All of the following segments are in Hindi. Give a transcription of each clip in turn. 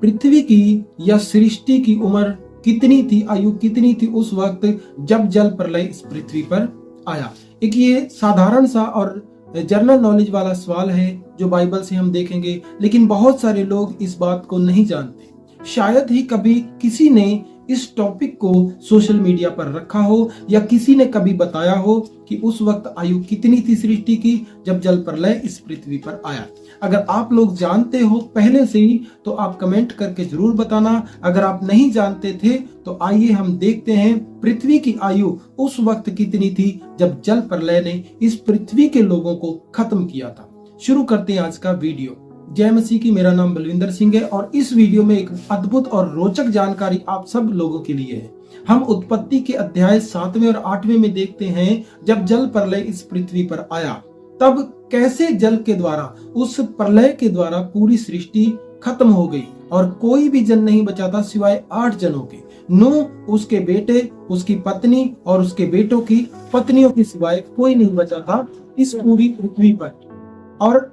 पृथ्वी की या सृष्टि की उम्र कितनी थी, आयु कितनी थी उस वक्त जब जल प्रलय इस पृथ्वी पर आया। एक ये साधारण सा और जनरल नॉलेज वाला सवाल है जो बाइबल से हम देखेंगे, लेकिन बहुत सारे लोग इस बात को नहीं जानते। शायद ही कभी किसी ने इस टॉपिक को सोशल मीडिया पर रखा हो या किसी ने कभी बताया हो कि उस वक्त आयु कितनी थी सृष्टि की जब जल प्रलय इस पृथ्वी पर आया। अगर आप लोग जानते हो पहले से ही तो आप कमेंट करके जरूर बताना। अगर आप नहीं जानते थे तो आइए हम देखते हैं पृथ्वी की आयु उस वक्त कितनी थी जब जल प्रलय ने इस पृथ्वी के लोगों को खत्म किया था। शुरू करते हैं आज का वीडियो। जय मसीह की। मेरा नाम बलविंदर सिंह है और इस वीडियो में एक अद्भुत और रोचक जानकारी आप सब लोगों के लिए है। हम उत्पत्ति के अध्याय 7वें और 8वें में देखते हैं जब जल प्रलय इस पृथ्वी पर आया तब कैसे जल के द्वारा, उस प्रलय के द्वारा पूरी सृष्टि खत्म हो गई और कोई भी जन नहीं बचा था सिवाय 8 जनों के। नूह, उसके बेटे, उसकी पत्नी और उसके बेटों की पत्नियों के सिवाय कोई नहीं बचा था इस पूरी पृथ्वी पर। और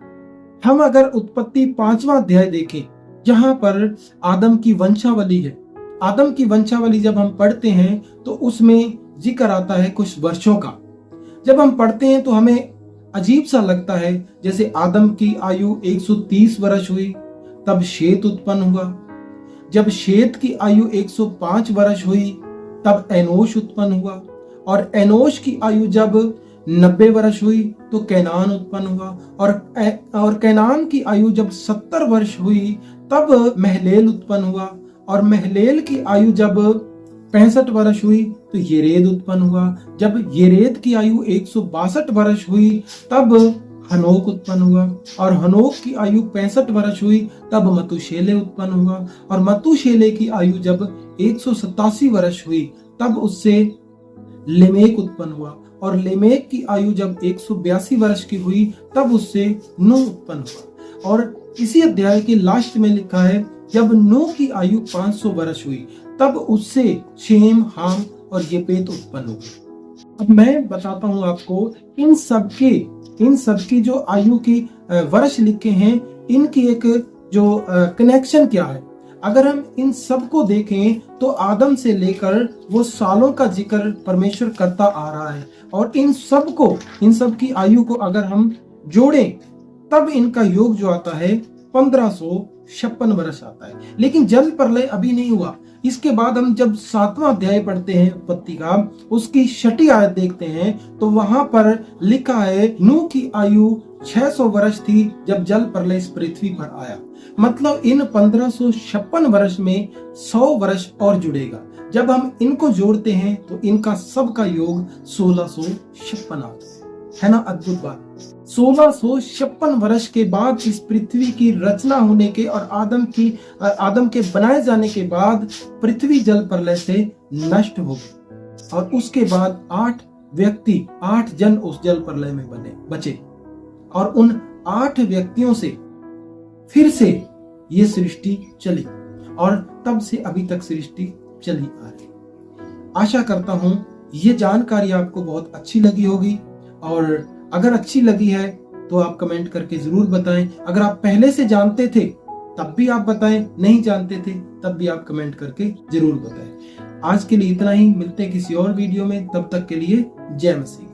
हम अगर उत्पत्ति 5वां अध्याय देखें जहां पर आदम की वंशावली है, आदम की वंशावली जब हम पढ़ते हैं तो उसमें जिक्र आता है कुछ वर्षों का। जब हम पढ़ते हैं तो हमें अजीब सा लगता है, जैसे आदम की आयु 130 वर्ष हुई तब शेत उत्पन्न हुआ। जब शेत की आयु 105 वर्ष हुई तब एनोश उत्पन्न हुआ और एनोश की आयु जब 90 वर्ष हुई तो कैनान उत्पन्न हुआ और कैनान की आयु जब 70 वर्ष हुई तब महलेल उत्पन्न हुआ और महलेल की आयु जब 65 वर्ष हुई तो येरेद उत्पन्न हुआ। जब येरेद की आयु 162 वर्ष हुई तब हनोक उत्पन्न हुआ और हनोक की आयु 65 वर्ष हुई तब मतुशेले उत्पन्न हुआ और मतुशेले की आयु जब 187 वर्ष हुई तब उससे लेमेक उत्पन्न हुआ और लेमेक की आयु जब 182 वर्ष की हुई तब उससे नूह उत्पन्न हुआ। और इसी अध्याय के लास्ट में लिखा है जब नूह की आयु 500 वर्ष हुई तब उससे शेम, हाम और येपेत उत्पन्न हुए। अब मैं बताता हूं आपको इन सबकी जो आयु की वर्ष लिखे हैं इनकी एक जो कनेक्शन क्या है। अगर हम इन सब को देखें तो आदम से लेकर वो सालों का जिक्र परमेश्वर करता आ रहा है और इन सब की आयु को अगर हम जोड़ें तब इनका योग जो आता है 1556 वर्ष आता है। लेकिन जल प्रलय अभी नहीं हुआ। इसके बाद हम जब 7वां अध्याय पढ़ते हैं उत्पत्ति का, उसकी 6ठी आयत देखते हैं तो वहां पर लिखा है नूह की आयु 600 वर्ष थी जब जल प्रलय इस पृथ्वी पर आया। मतलब इन 1556 वर्ष में 100 वर्ष और जुड़ेगा। जब हम इनको जोड़ते हैं तो इनका सबका योग 1656 आता है ना। अद्भुत बात। 1656 वर्ष के बाद इस पृथ्वी की रचना होने के और आदम के बनाए जाने के बाद पृथ्वी जल प्रलय से नष्ट हो गई और उसके बाद 8 जन उस जल प्रलय में बचे और उन 8 व्यक्तियों से फिर से ये सृष्टि चली और तब से अभी तक सृष्टि चली आ रही। आशा करता हूं ये जानकारी आपको बहुत अच्छी लगी होगी और अगर अच्छी लगी है तो आप कमेंट करके जरूर बताएं। अगर आप पहले से जानते थे तब भी आप बताएं, नहीं जानते थे तब भी आप कमेंट करके जरूर बताएं। आज के लिए इतना ही, मिलते हैं किसी और वीडियो में, तब तक के लिए जय मसीह।